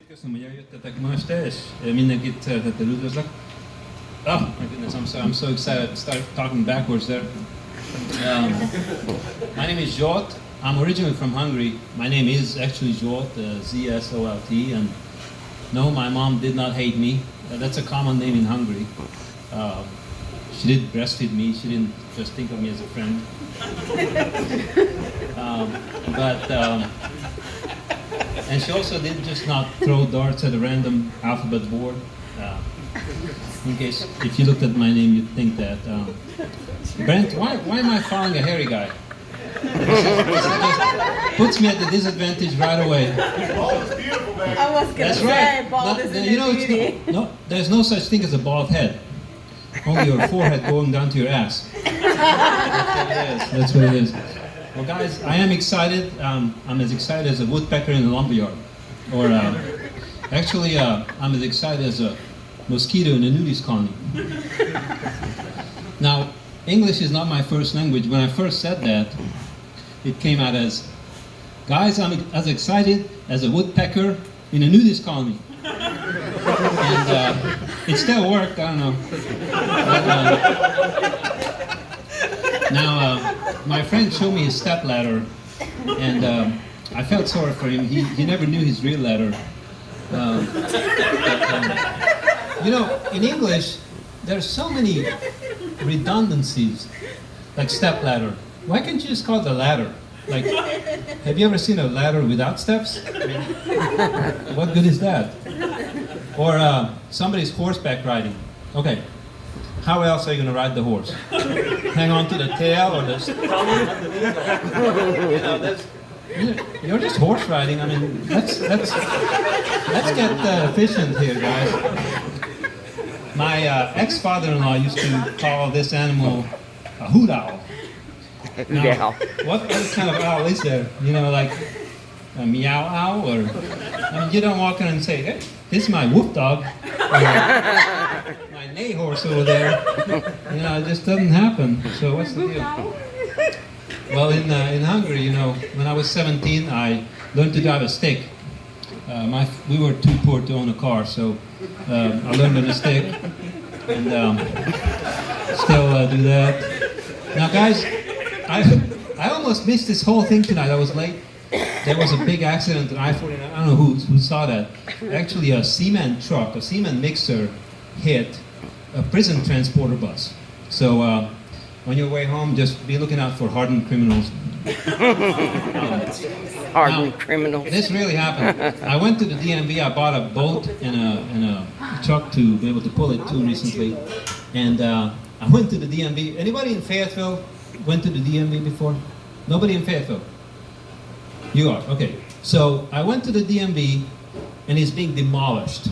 köszönöm, hogy eljöttetek ma este, és mindenkit szeretettel üdvözlök. Oh my goodness, I'm so excited to start talking backwards there. My name is Zsolt. I'm originally from Hungary. My name is actually Zsolt, Z-S-O-L-T, and no, my mom did not hate me. That's a common name in Hungary. She did breastfeed me. She didn't just think of me as a friend. And she also did just not throw darts at a random alphabet board. In case, if you looked at my name, you'd think that. Brent, why am I following a hairy guy? This just puts me at the disadvantage right away. Bald is beautiful, man. I was gonna say, bald is beauty. No, there's no such thing as a bald head. Only your forehead going down to your ass. That's what it is. Well, guys, I am excited. I'm as excited as a woodpecker in a lumberyard. Or, actually, I'm as excited as a mosquito in a nudist colony. Now, English is not my first language. When I first said that, it came out as, guys, I'm as excited as a woodpecker in a nudist colony. And it still worked, I don't know. But, now, my friend showed me his step ladder, and I felt sorry for him. He never knew his real ladder. You know, in English, there's so many redundancies, like step ladder. Why can't you just call it a ladder? Like, have you ever seen a ladder without steps? What good is that? Or somebody's horseback riding. Okay, how else are you going to ride the horse? Hang on to the tail or the you're just horse riding. I mean, let's get efficient here, guys. My ex-father-in-law used to call this animal a hoot owl. Now, what kind of owl is there? You know, like a meow owl, or I mean, you don't walk in and say, "Hey, this is my whoop dog," or my neigh horse over there. You know, it just doesn't happen. So what's the deal? Well, in Hungary, you know, when I was 17, I learned to drive a stick. We were too poor to own a car, so I learned on a stick, and still do that. Now, guys, I almost missed this whole thing tonight. I was late. There was a big accident on I-49. I don't know who saw that. Actually, a cement truck, a cement mixer, hit a prison transporter bus. So on your way home, just be looking out for hardened criminals. Hardened criminals. This really happened. I went to the DMV. I bought a boat and a truck to be able to pull it too recently. And I went to the DMV. Anybody in Fayetteville went to the DMV before? Nobody in Fayetteville? You are, okay. So I went to the DMV and it's being demolished.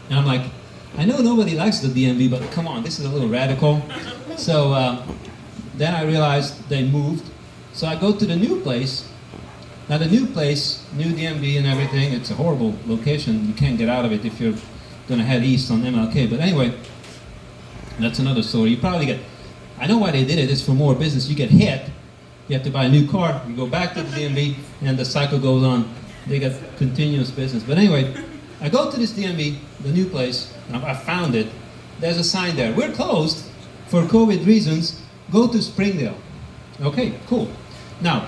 And I'm like, I know nobody likes the DMV, but come on, this is a little radical. So then I realized they moved. So I go to the new place. Now the new place, new DMV and everything, it's a horrible location. You can't get out of it if you're gonna head east on MLK. But anyway, that's another story. You probably get, I know why they did it, it's for more business. You get hit, you have to buy a new car, you go back to the DMV, and the cycle goes on. They get continuous business. But anyway, I go to this DMV, the new place, I found it. There's a sign there, we're closed for COVID reasons, go to Springdale. Okay, cool. Now,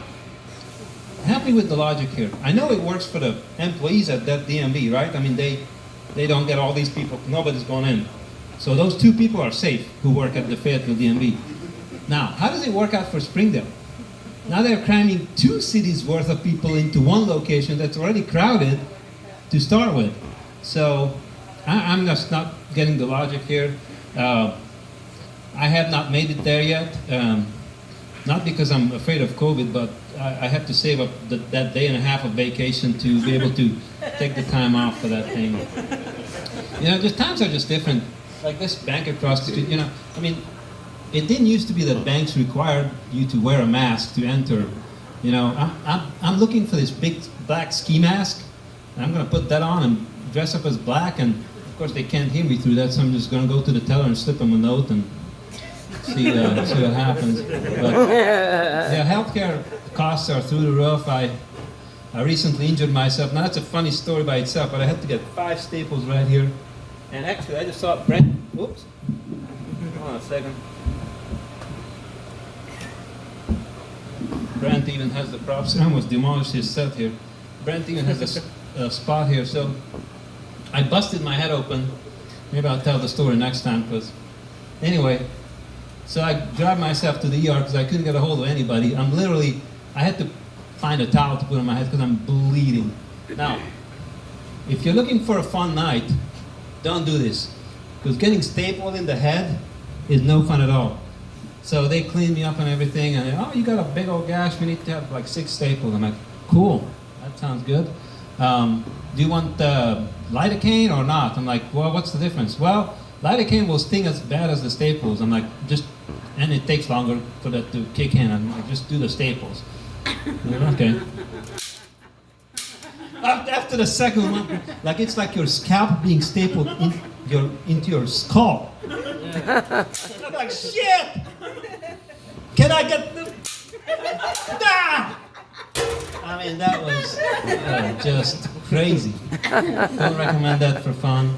help me with the logic here. I know it works for the employees at that DMV, right? I mean, they don't get all these people, nobody's going in. So those two people are safe who work at the Fayetteville DMV. Now, how does it work out for Springdale? Now they're cramming 2 cities worth of people into one location that's already crowded to start with. So I'm just not getting the logic here. I have not made it there yet. Not because I'm afraid of COVID, but I have to save up that day and a half of vacation to be able to take the time off for that thing. You know, just times are just different. Like this bank across the street, you know, I mean, it didn't used to be that banks required you to wear a mask to enter. You know, I'm looking for this big black ski mask. And I'm going to put that on and dress up as black, and of course they can't hear me through that, so I'm just going to go to the teller and slip them a note and see what happens. But yeah, healthcare costs are through the roof. I recently injured myself. Now that's a funny story by itself, but I had to get 5 staples right here. And actually, I just saw Brent. Oops. Hold on a second. Brent even has the props. I almost demolished his set here. Brent even has a spot here. So I busted my head open. Maybe I'll tell the story next time. Because anyway, so I dragged myself to the ER because I couldn't get a hold of anybody. I had to find a towel to put on my head because I'm bleeding. Now, if you're looking for a fun night, don't do this. Because getting stapled in the head is no fun at all. So they cleaned me up and everything, and oh, you got a big old gash, we need to have like 6 staples. I'm like, cool, that sounds good. Do you want lidocaine or not? I'm like, well, what's the difference? Well, lidocaine will sting as bad as the staples. I'm like, and it takes longer for that to kick in. I'm like, just do the staples. Okay. After the second one, like it's like your scalp being stapled into your skull. I'm like, shit! Can I get the... Ah! I mean, that was just crazy. Don't recommend that for fun.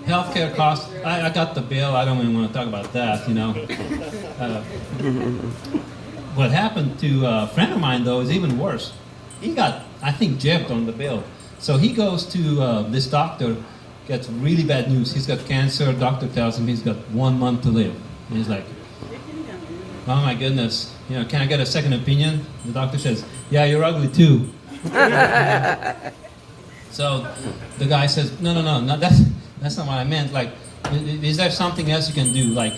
Healthcare costs, I got the bill, I don't even want to talk about that, you know. What happened to a friend of mine, though, is even worse. He got, I think, gypped on the bill. So he goes to this doctor, gets really bad news. He's got cancer. Doctor tells him he's got 1 month to live. And he's like, oh my goodness, you know, can I get a second opinion? The doctor says, yeah, you're ugly too. So the guy says, no, that's not what I meant. Like, is there something else you can do? Like,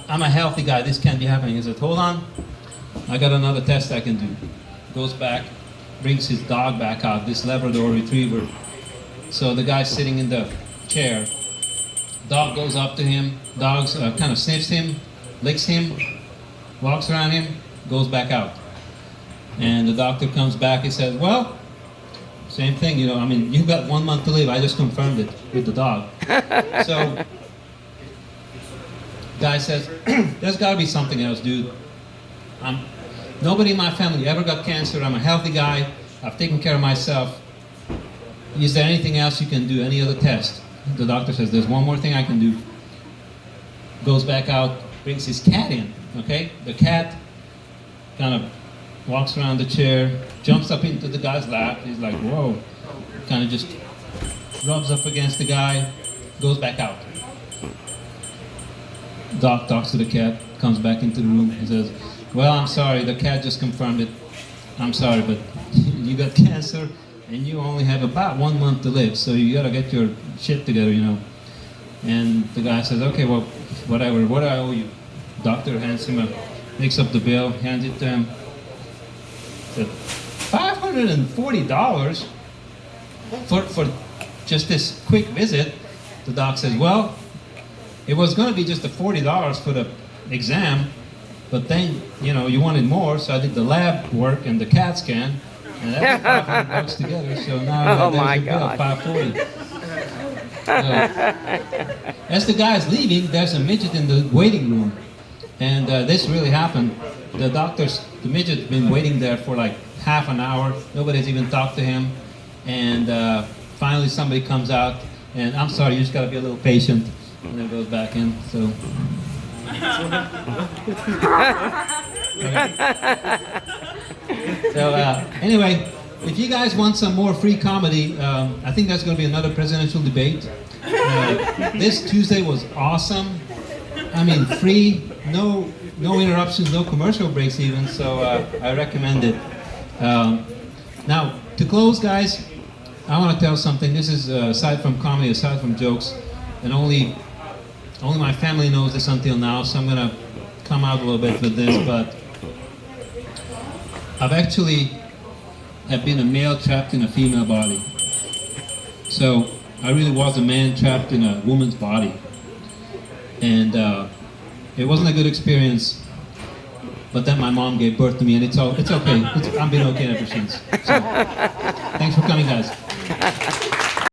I'm a healthy guy, this can't be happening. He said, hold on, I got another test I can do. Goes back, brings his dog back out, this Labrador Retriever. So the guy's sitting in the chair. Dog goes up to him, dog kind of sniffs him, licks him, walks around him, goes back out. And the doctor comes back and says, well, same thing, you know, I mean, you've got 1 month to live, I just confirmed it with the dog. So, guy says, there's gotta be something else, dude. Nobody in my family ever got cancer, I'm a healthy guy, I've taken care of myself. Is there anything else you can do, any other test? The doctor says, there's one more thing I can do. Goes back out, brings his cat in, okay? The cat kind of walks around the chair, jumps up into the guy's lap, he's like, whoa. Kind of just rubs up against the guy, goes back out. Doc talks to the cat, comes back into the room, he says, well, I'm sorry, the cat just confirmed it. I'm sorry, but you got cancer, and you only have about 1 month to live, so you gotta get your shit together, you know. And the guy says, okay, well, whatever, what do I owe you? Doctor hands him makes up the bill, hands it to him. Said, $540 for just this quick visit. The doc says, well, it was gonna be just the $40 for the exam, but then, you know, you wanted more, so I did the lab work and the CAT scan. And that was $500 together, so now there's your bill, $540. As the guy's leaving, there's a midget in the waiting room. And this really happened. The midget's been waiting there for like half an hour. Nobody's even talked to him. And finally somebody comes out, and I'm sorry, you just gotta be a little patient. And then goes back in, so. So anyway, if you guys want some more free comedy, I think there's going to be another presidential debate. This Tuesday was awesome. I mean, free, no interruptions, no commercial breaks even. So I recommend it. Now, to close, guys, I want to tell something. This is aside from comedy, aside from jokes, and only my family knows this until now. So I'm going to come out a little bit with this, but. I've been a male trapped in a female body. So I really was a man trapped in a woman's body. And it wasn't a good experience, but then my mom gave birth to me, and it's okay. I've been okay ever since. So thanks for coming, guys.